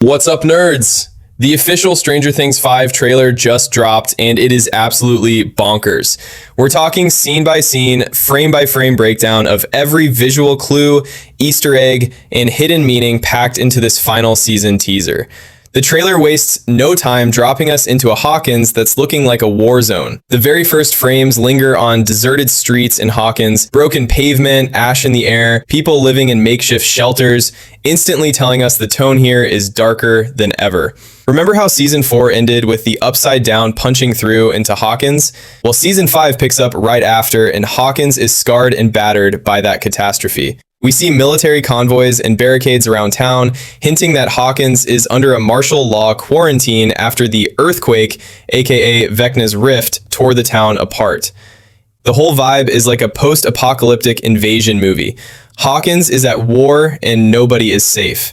What's up, nerds? The official Stranger Things 5 trailer just dropped, and it is absolutely bonkers. We're talking scene by scene, frame by frame breakdown of every visual clue, Easter egg, and hidden meaning packed into this final season teaser. The trailer wastes no time dropping us into a Hawkins that's looking like a war zone. The very first frames linger on deserted streets in Hawkins, broken pavement, ash in the air, people living in makeshift shelters, instantly telling us the tone here is darker than ever. Remember how Season 4 ended with the Upside Down punching through into Hawkins? Well, Season 5 picks up right after, and Hawkins is scarred and battered by that catastrophe. We see military convoys and barricades around town, hinting that Hawkins is under a martial law quarantine after the earthquake, aka Vecna's rift, tore the town apart. The whole vibe is like a post-apocalyptic invasion movie. Hawkins is at war and nobody is safe.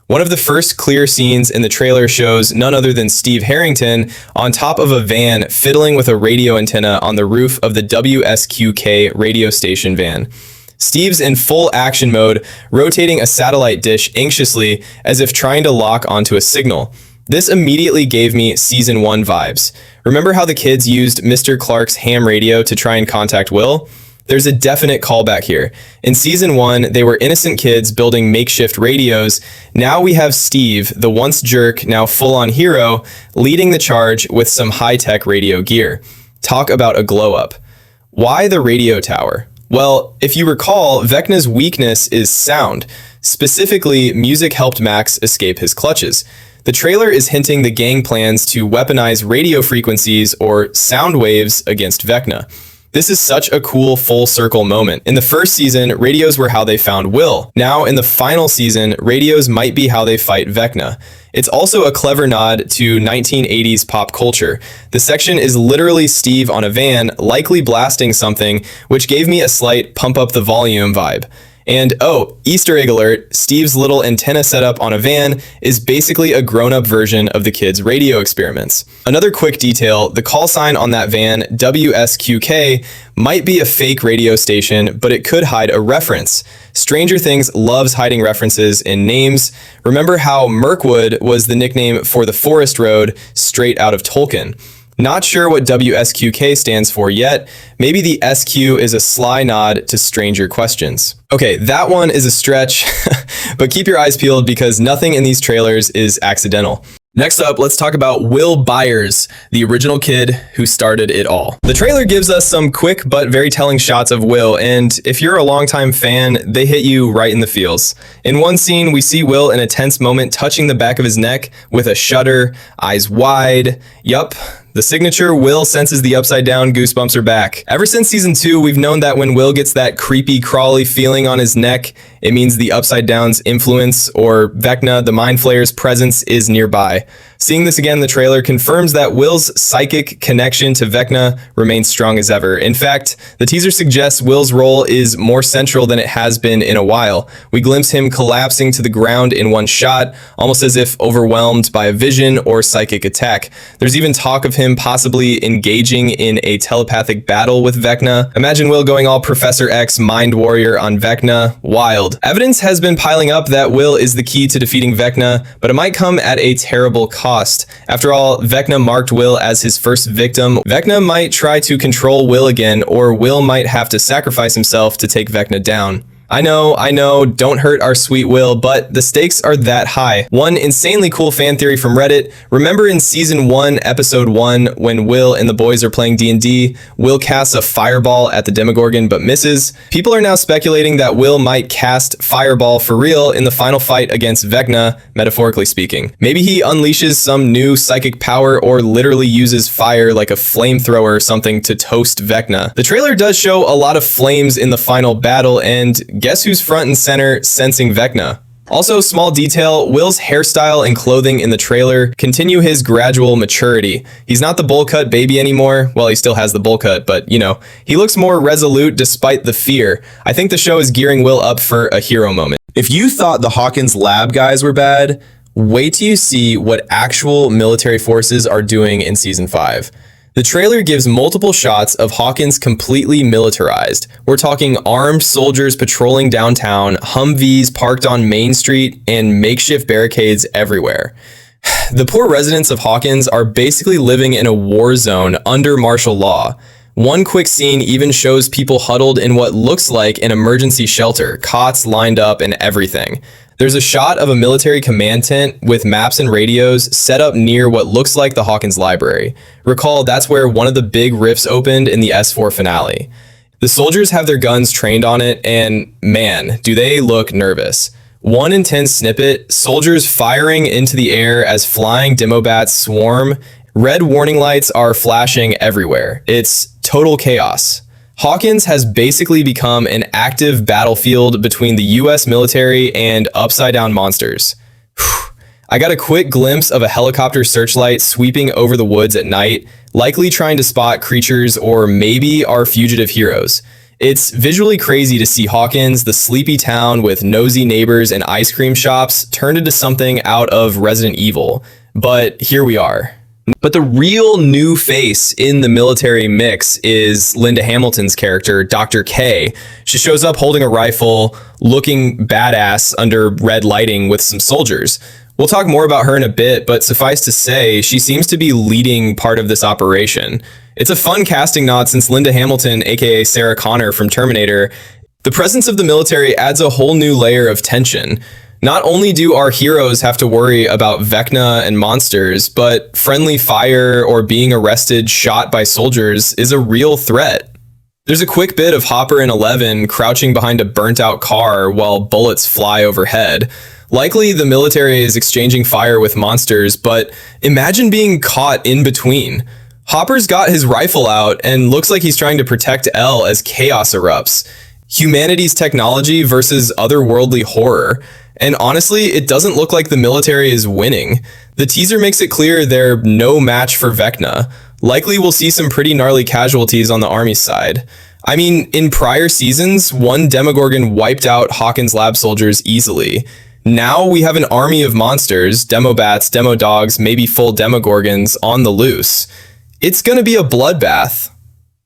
One of the first clear scenes in the trailer shows none other than Steve Harrington on top of a van fiddling with a radio antenna on the roof of the WSQK radio station van. Steve's in full action mode, rotating a satellite dish anxiously as if trying to lock onto a signal. This immediately gave me Season 1 vibes. Remember how the kids used Mr. Clark's ham radio to try and contact Will? There's a definite callback here. In Season 1, they were innocent kids building makeshift radios. Now we have Steve, the once jerk, now full-on hero, leading the charge with some high-tech radio gear. Talk about a glow-up. Why the radio tower? Well, if you recall, Vecna's weakness is sound. Specifically, music helped Max escape his clutches. The trailer is hinting the gang plans to weaponize radio frequencies or sound waves against Vecna. This is such a cool full circle moment. In the first season, radios were how they found Will. Now in the final season, radios might be how they fight Vecna. It's also a clever nod to 1980s pop culture. The section is literally Steve on a van, likely blasting something, which gave me a slight pump up the volume vibe. And oh, Easter egg alert, Steve's little antenna setup on a van is basically a grown-up version of the kids' radio experiments. Another quick detail, the call sign on that van, WSQK, might be a fake radio station, but it could hide a reference. Stranger Things loves hiding references in names. Remember how Mirkwood was the nickname for the forest road straight out of Tolkien. Not sure what WSQK stands for yet. Maybe the SQ is a sly nod to Stranger Questions. Okay, that one is a stretch, but keep your eyes peeled because nothing in these trailers is accidental. Next up, let's talk about Will Byers, the original kid who started it all. The trailer gives us some quick but very telling shots of Will, and if you're a longtime fan, they hit you right in the feels. In one scene, we see Will in a tense moment touching the back of his neck with a shudder, eyes wide. Yup. The signature Will senses the upside down, goosebumps are back. Ever since Season 2, we've known that when Will gets that creepy, crawly feeling on his neck, it means the upside down's influence, or Vecna, the mind flayer's presence, is nearby. Seeing this again in the trailer confirms that Will's psychic connection to Vecna remains strong as ever. In fact, the teaser suggests Will's role is more central than it has been in a while. We glimpse him collapsing to the ground in one shot, almost as if overwhelmed by a vision or psychic attack. There's even talk of him possibly engaging in a telepathic battle with Vecna. Imagine Will going all Professor X mind warrior on Vecna. Wild. Evidence has been piling up that Will is the key to defeating Vecna, but it might come at a terrible cost. After all, Vecna marked Will as his first victim. Vecna might try to control Will again, or Will might have to sacrifice himself to take Vecna down. I know, don't hurt our sweet Will, but the stakes are that high. One insanely cool fan theory from Reddit, remember in Season 1, Episode 1, when Will and the boys are playing D&D, Will casts a fireball at the Demogorgon but misses? People are now speculating that Will might cast Fireball for real in the final fight against Vecna, metaphorically speaking. Maybe he unleashes some new psychic power or literally uses fire like a flamethrower or something to toast Vecna. The trailer does show a lot of flames in the final battle, and guess who's front and center sensing Vecna? Also, small detail, Will's hairstyle and clothing in the trailer continue his gradual maturity. He's not the bowl cut baby anymore. Well, he still has the bowl cut, but you know, he looks more resolute despite the fear. I think the show is gearing Will up for a hero moment. If you thought the Hawkins lab guys were bad, wait till you see what actual military forces are doing in Season 5. The trailer gives multiple shots of Hawkins completely militarized. We're talking armed soldiers patrolling downtown, Humvees parked on Main Street, and makeshift barricades everywhere. The poor residents of Hawkins are basically living in a war zone under martial law. One quick scene even shows people huddled in what looks like an emergency shelter, cots lined up and everything. There's a shot of a military command tent with maps and radios set up near what looks like the Hawkins library. Recall, that's where one of the big rifts opened in the S4 finale. The soldiers have their guns trained on it, and man, do they look nervous. One intense snippet, soldiers firing into the air as flying demobats swarm. Red warning lights are flashing everywhere. It's total chaos. Hawkins has basically become an active battlefield between the US military and upside-down monsters. I got a quick glimpse of a helicopter searchlight sweeping over the woods at night, likely trying to spot creatures or maybe our fugitive heroes. It's visually crazy to see Hawkins, the sleepy town with nosy neighbors and ice cream shops, turned into something out of Resident Evil. But here we are. But the real new face in the military mix is Linda Hamilton's character, Dr. K. She shows up holding a rifle, looking badass under red lighting with some soldiers. We'll talk more about her in a bit, but suffice to say, she seems to be leading part of this operation. It's a fun casting nod since Linda Hamilton, aka Sarah Connor from Terminator. The presence of the military adds a whole new layer of tension. Not only do our heroes have to worry about Vecna and monsters, but friendly fire or being arrested, shot by soldiers is a real threat. There's a quick bit of Hopper and Eleven crouching behind a burnt-out car while bullets fly overhead. Likely the military is exchanging fire with monsters, but imagine being caught in between. Hopper's got his rifle out and looks like he's trying to protect Elle as chaos erupts. Humanity's technology versus otherworldly horror. And honestly, it doesn't look like the military is winning. The teaser makes it clear they're no match for Vecna. Likely we'll see some pretty gnarly casualties on the army side. I mean, in prior seasons, one Demogorgon wiped out Hawkins lab soldiers easily. Now we have an army of monsters, Demobats, Demodogs, maybe full Demogorgons on the loose. It's gonna be a bloodbath.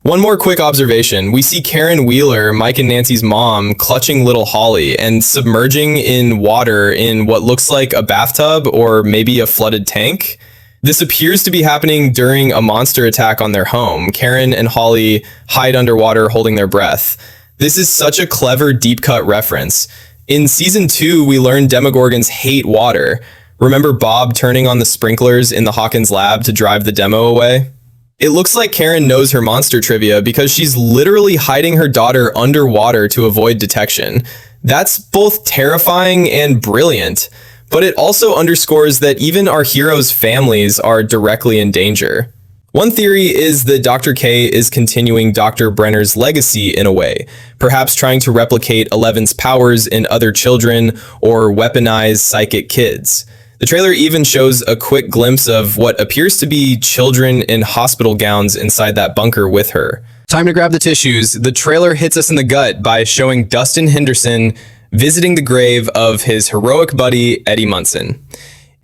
One more quick observation. We see Karen Wheeler, Mike and Nancy's mom, clutching little Holly and submerging in water in what looks like a bathtub or maybe a flooded tank. This appears to be happening during a monster attack on their home. Karen and Holly hide underwater holding their breath. This is such a clever deep cut reference. In season 2, we learned Demogorgons hate water. Remember Bob turning on the sprinklers in the Hawkins lab to drive the demo away? It looks like Karen knows her monster trivia because she's literally hiding her daughter underwater to avoid detection. That's both terrifying and brilliant, but it also underscores that even our heroes' families are directly in danger. One theory is that Dr. K is continuing Dr. Brenner's legacy in a way, perhaps trying to replicate Eleven's powers in other children or weaponize psychic kids. The trailer even shows a quick glimpse of what appears to be children in hospital gowns inside that bunker with her. Time to grab the tissues. The trailer hits us in the gut by showing Dustin Henderson visiting the grave of his heroic buddy, Eddie Munson.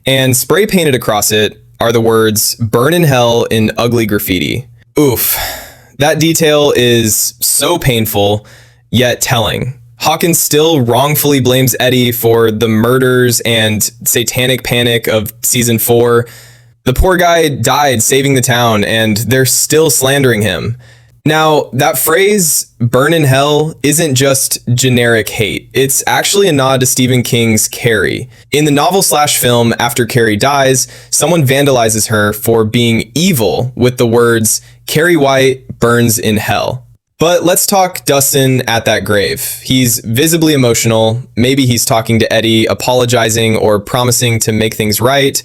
And spray painted across it are the words, "Burn in hell" in ugly graffiti. Oof. That detail is so painful, yet telling. Hawkins still wrongfully blames Eddie for the murders and satanic panic of season 4. The poor guy died saving the town, and they're still slandering him. Now, that phrase, "burn in hell," isn't just generic hate. It's actually a nod to Stephen King's Carrie. In the novel/film After Carrie Dies, someone vandalizes her for being evil with the words, "Carrie White burns in hell." But let's talk Dustin at that grave. He's visibly emotional. Maybe he's talking to Eddie, apologizing or promising to make things right.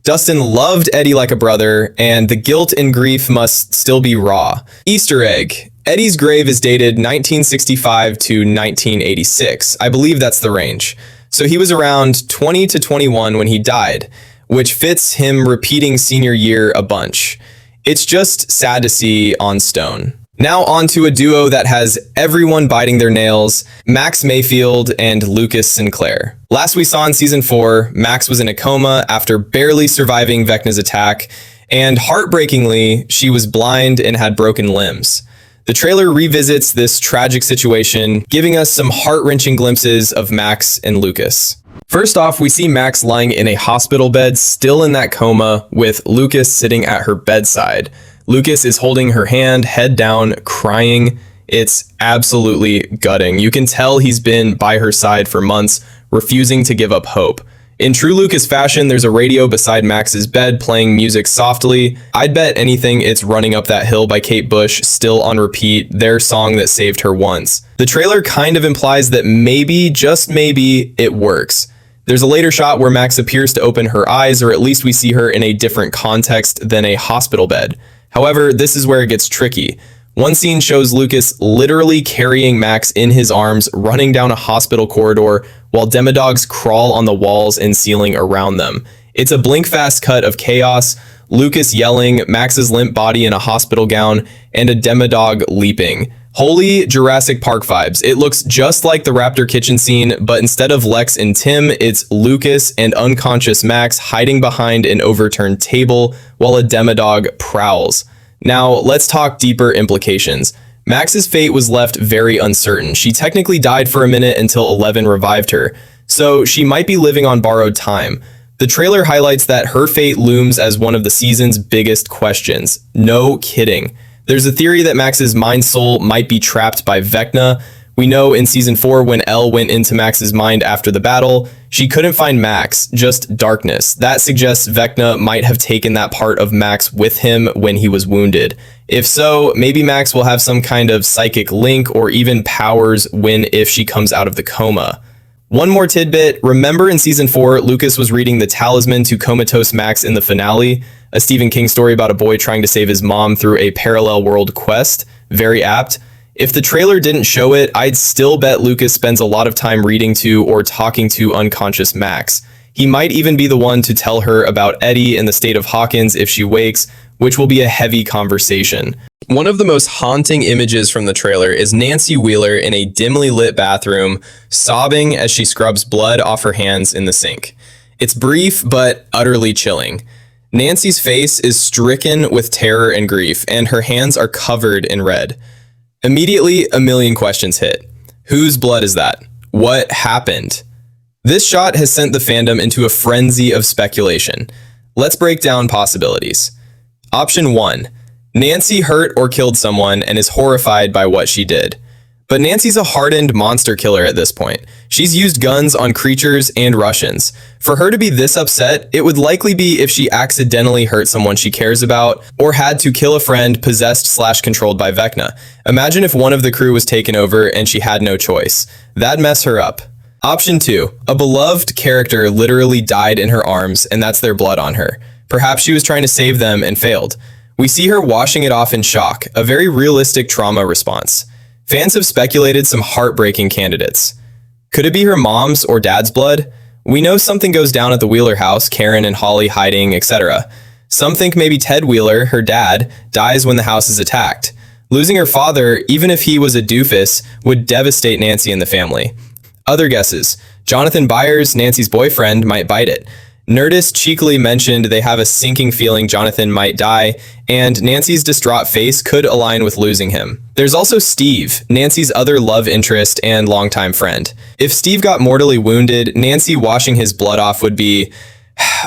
Dustin loved Eddie like a brother, and the guilt and grief must still be raw. Easter egg. Eddie's grave is dated 1965 to 1986. I believe that's the range. So he was around 20 to 21 when he died, which fits him repeating senior year a bunch. It's just sad to see on stone. Now on to a duo that has everyone biting their nails, Max Mayfield and Lucas Sinclair. Last we saw in season 4, Max was in a coma after barely surviving Vecna's attack, And heartbreakingly, she was blind and had broken limbs. The trailer revisits this tragic situation, giving us some heart-wrenching glimpses of Max and Lucas. First off, we see Max lying in a hospital bed, still in that coma, with Lucas sitting at her bedside. Lucas is holding her hand, head down, crying. It's absolutely gutting. You can tell he's been by her side for months, refusing to give up hope. In true Lucas fashion, there's a radio beside Max's bed playing music softly. I'd bet anything it's Running Up That Hill by Kate Bush, still on repeat, their song that saved her once. The trailer kind of implies that maybe, just maybe, it works. There's a later shot where Max appears to open her eyes, or at least we see her in a different context than a hospital bed. However, this is where it gets tricky. One scene shows Lucas literally carrying Max in his arms, running down a hospital corridor, while demodogs crawl on the walls and ceiling around them. It's a blink-fast cut of chaos, Lucas yelling, Max's limp body in a hospital gown, and a demodog leaping. Holy Jurassic Park vibes. It looks just like the Raptor kitchen scene, but instead of Lex and Tim, it's Lucas and unconscious Max hiding behind an overturned table while a demodog prowls. Now, let's talk deeper implications. Max's fate was left very uncertain. She technically died for a minute until 11 revived her, so she might be living on borrowed time. The trailer highlights that her fate looms as one of the season's biggest questions. No kidding. There's a theory that Max's mind soul might be trapped by Vecna. We know in season 4 when Elle went into Max's mind after the battle, she couldn't find Max, just darkness. That suggests Vecna might have taken that part of Max with him when he was wounded. If so, maybe Max will have some kind of psychic link or even powers if she comes out of the coma. One more tidbit, remember in season 4, Lucas was reading the talisman to comatose Max in the finale, a Stephen King story about a boy trying to save his mom through a parallel world quest? Very apt. If the trailer didn't show it, I'd still bet Lucas spends a lot of time reading to or talking to unconscious Max. He might even be the one to tell her about Eddie and the state of Hawkins if she wakes, which will be a heavy conversation. One of the most haunting images from the trailer is Nancy Wheeler in a dimly lit bathroom, sobbing as she scrubs blood off her hands in the sink. It's brief, but utterly chilling. Nancy's face is stricken with terror and grief, and her hands are covered in red. Immediately, a million questions hit. Whose blood is that? What happened? This shot has sent the fandom into a frenzy of speculation. Let's break down possibilities. Option 1. Nancy hurt or killed someone and is horrified by what she did. But Nancy's a hardened monster killer at this point. She's used guns on creatures and Russians. For her to be this upset, it would likely be if she accidentally hurt someone she cares about or had to kill a friend possessed/controlled by Vecna. Imagine if one of the crew was taken over and she had no choice. That'd mess her up. Option 2. A beloved character literally died in her arms and that's their blood on her. Perhaps she was trying to save them and failed. We see her washing it off in shock, a very realistic trauma response. Fans have speculated some heartbreaking candidates. Could it be her mom's or dad's blood? We know something goes down at the Wheeler house, Karen and Holly hiding, etc. Some think maybe Ted Wheeler, her dad, dies when the house is attacked. Losing her father, even if he was a doofus, would devastate Nancy and the family. Other guesses. Jonathan Byers, Nancy's boyfriend, might bite it. Nerdist cheekily mentioned they have a sinking feeling Jonathan might die, and Nancy's distraught face could align with losing him. There's also Steve, Nancy's other love interest and longtime friend. If Steve got mortally wounded, Nancy washing his blood off would be,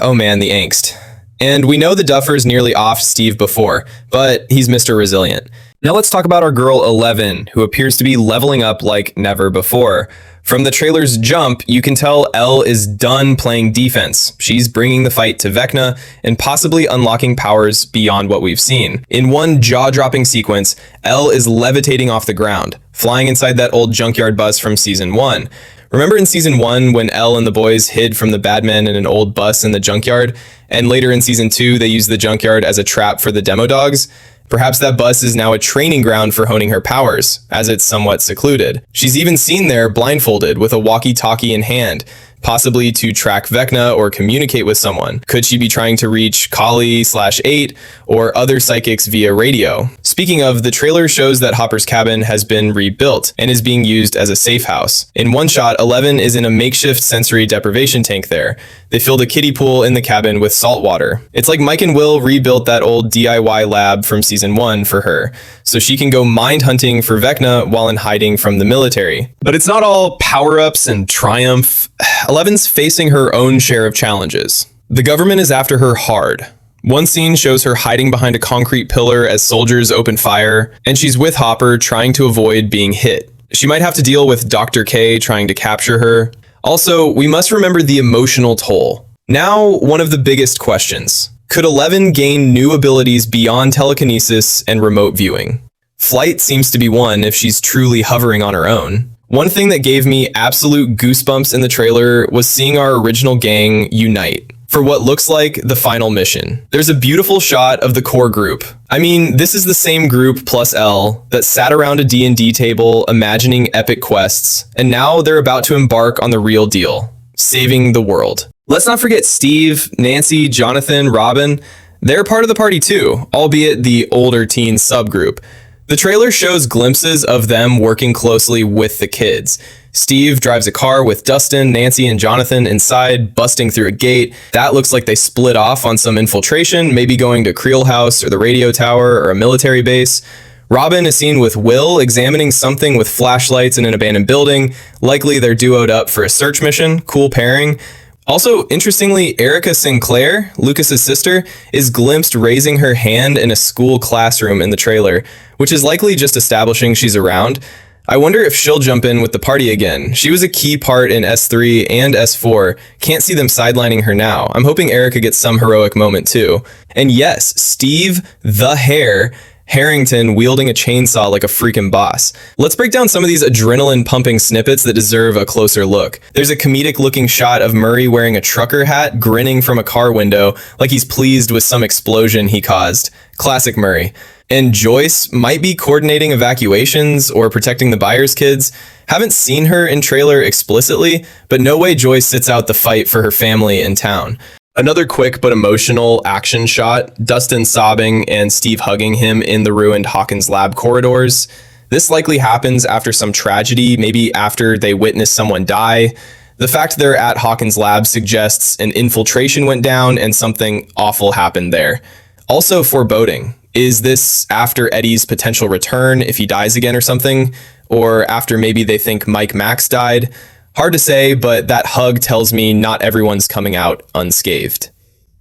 oh man, the angst. And we know the Duffers nearly offed Steve before, but he's Mr. Resilient. Now let's talk about our girl 11, who appears to be leveling up like never before. From the trailer's jump, you can tell Elle is done playing defense. She's bringing the fight to Vecna and possibly unlocking powers beyond what we've seen. In one jaw-dropping sequence, Elle is levitating off the ground, flying inside that old junkyard bus from season 1. Remember in season 1 when Elle and the boys hid from the bad men in an old bus in the junkyard? And later in season 2, they used the junkyard as a trap for the demo dogs? Perhaps that bus is now a training ground for honing her powers, as it's somewhat secluded. She's even seen there blindfolded with a walkie-talkie in hand, possibly to track Vecna or communicate with someone. Could she be trying to reach Kali/8 or other psychics via radio? Speaking of, the trailer shows that Hopper's cabin has been rebuilt and is being used as a safe house. In one shot, 11 is in a makeshift sensory deprivation tank there. They filled a kiddie pool in the cabin with salt water. It's like Mike and Will rebuilt that old DIY lab from season 1 for her, so she can go mind hunting for Vecna while in hiding from the military. But it's not all power-ups and triumph. 11's facing her own share of challenges. The government is after her hard. One scene shows her hiding behind a concrete pillar as soldiers open fire, and she's with Hopper trying to avoid being hit. She might have to deal with Dr. K trying to capture her. Also, we must remember the emotional toll. Now, one of the biggest questions. Could 11 gain new abilities beyond telekinesis and remote viewing? Flight seems to be one if she's truly hovering on her own. One thing that gave me absolute goosebumps in the trailer was seeing our original gang unite for what looks like the final mission. There's a beautiful shot of the core group. I mean, this is the same group plus L that sat around a D&D table imagining epic quests, and now they're about to embark on the real deal, saving the world. Let's not forget Steve, Nancy, Jonathan, Robin. They're part of the party too, albeit the older teen subgroup. The trailer shows glimpses of them working closely with the kids. Steve drives a car with Dustin, Nancy, and Jonathan inside, busting through a gate. That looks like they split off on some infiltration, maybe going to Creel House or the radio tower or a military base. Robin is seen with Will examining something with flashlights in an abandoned building. Likely they're duoed up for a search mission. Cool pairing. Also, interestingly, Erica Sinclair, Lucas's sister, is glimpsed raising her hand in a school classroom in the trailer, which is likely just establishing she's around. I wonder if she'll jump in with the party again. She was a key part in S3 and S4. Can't see them sidelining her now. I'm hoping Erica gets some heroic moment too. And yes, Steve the Hare Harrington wielding a chainsaw like a freaking boss. Let's break down some of these adrenaline-pumping snippets that deserve a closer look. There's a comedic-looking shot of Murray wearing a trucker hat, grinning from a car window like he's pleased with some explosion he caused. Classic Murray. And Joyce might be coordinating evacuations or protecting the Byers kids. Haven't seen her in trailer explicitly, but no way Joyce sits out the fight for her family in town. Another quick but emotional action shot, Dustin sobbing and Steve hugging him in the ruined Hawkins lab corridors. This likely happens after some tragedy, maybe after they witness someone die. The fact they're at Hawkins lab suggests an infiltration went down and something awful happened there. Also foreboding. Is this after Eddie's potential return if he dies again or something? Or after maybe they think Mike Max died? Hard to say, but that hug tells me not everyone's coming out unscathed.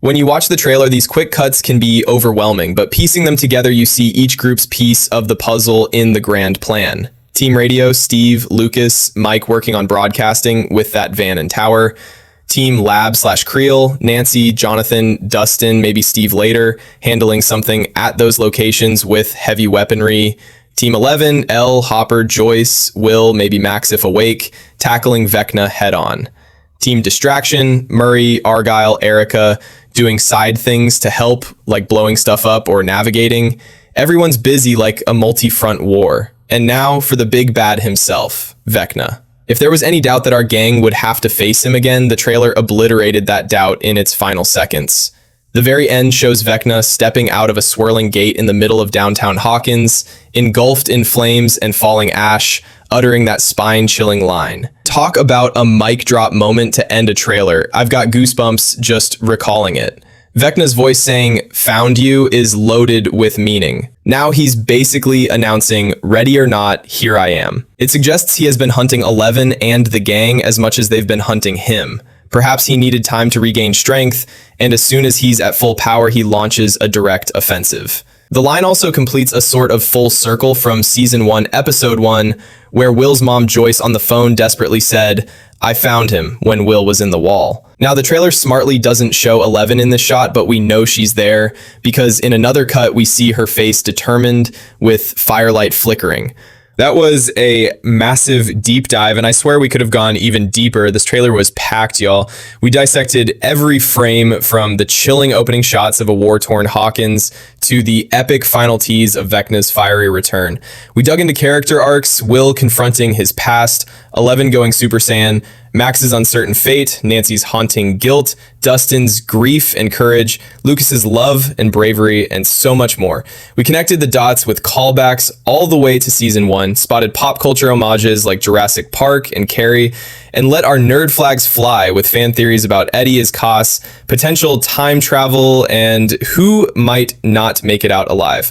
When you watch the trailer, these quick cuts can be overwhelming, but piecing them together, you see each group's piece of the puzzle in the grand plan. Team Radio, Steve, Lucas, Mike working on broadcasting with that van and tower. Team Lab/Creel, Nancy, Jonathan, Dustin, maybe Steve later, handling something at those locations with heavy weaponry. Team 11, L, Hopper, Joyce, Will, maybe Max if awake, tackling Vecna head-on. Team Distraction, Murray, Argyle, Erica, doing side things to help, like blowing stuff up or navigating. Everyone's busy like a multi-front war. And now for the big bad himself, Vecna. If there was any doubt that our gang would have to face him again, the trailer obliterated that doubt in its final seconds. The very end shows Vecna stepping out of a swirling gate in the middle of downtown Hawkins, engulfed in flames and falling ash, uttering that spine-chilling line. Talk about a mic drop moment to end a trailer. I've got goosebumps just recalling it. Vecna's voice saying, "Found you," is loaded with meaning. Now he's basically announcing, ready or not, here I am. It suggests he has been hunting 11 and the gang as much as they've been hunting him. Perhaps he needed time to regain strength, and as soon as he's at full power, he launches a direct offensive. The line also completes a sort of full circle from Season 1, Episode 1, where Will's mom Joyce on the phone desperately said, "I found him," when Will was in the wall. Now, the trailer smartly doesn't show 11 in this shot, but we know she's there, because in another cut, we see her face determined with firelight flickering. That was a massive deep dive, and I swear we could have gone even deeper. This trailer was packed, y'all. We dissected every frame from the chilling opening shots of a war-torn Hawkins to the epic final tease of Vecna's fiery return. We dug into character arcs, Will confronting his past, 11 going Super Saiyan, Max's uncertain fate, Nancy's haunting guilt, Dustin's grief and courage, Lucas's love and bravery, and so much more. We connected the dots with callbacks all the way to season 1, spotted pop culture homages like Jurassic Park and Carrie, and let our nerd flags fly with fan theories about Eddie as Koss, potential time travel, and who might not make it out alive.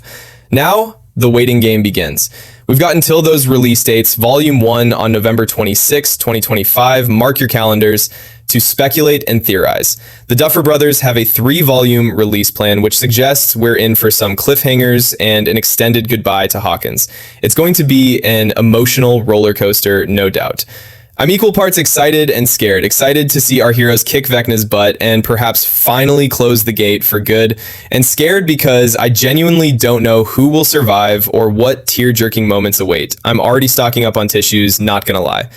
Now, the waiting game begins. We've got until those release dates, Volume 1 on November 26, 2025, mark your calendars, to speculate and theorize. The Duffer Brothers have a 3-volume release plan, which suggests we're in for some cliffhangers and an extended goodbye to Hawkins. It's going to be an emotional roller coaster, no doubt. I'm equal parts excited and scared. Excited to see our heroes kick Vecna's butt and perhaps finally close the gate for good, and scared because I genuinely don't know who will survive or what tear-jerking moments await. I'm already stocking up on tissues, not gonna lie.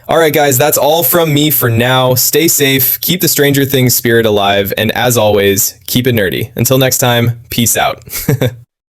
Alright guys, that's all from me for now. Stay safe, keep the Stranger Things spirit alive, and as always, keep it nerdy. Until next time, peace out.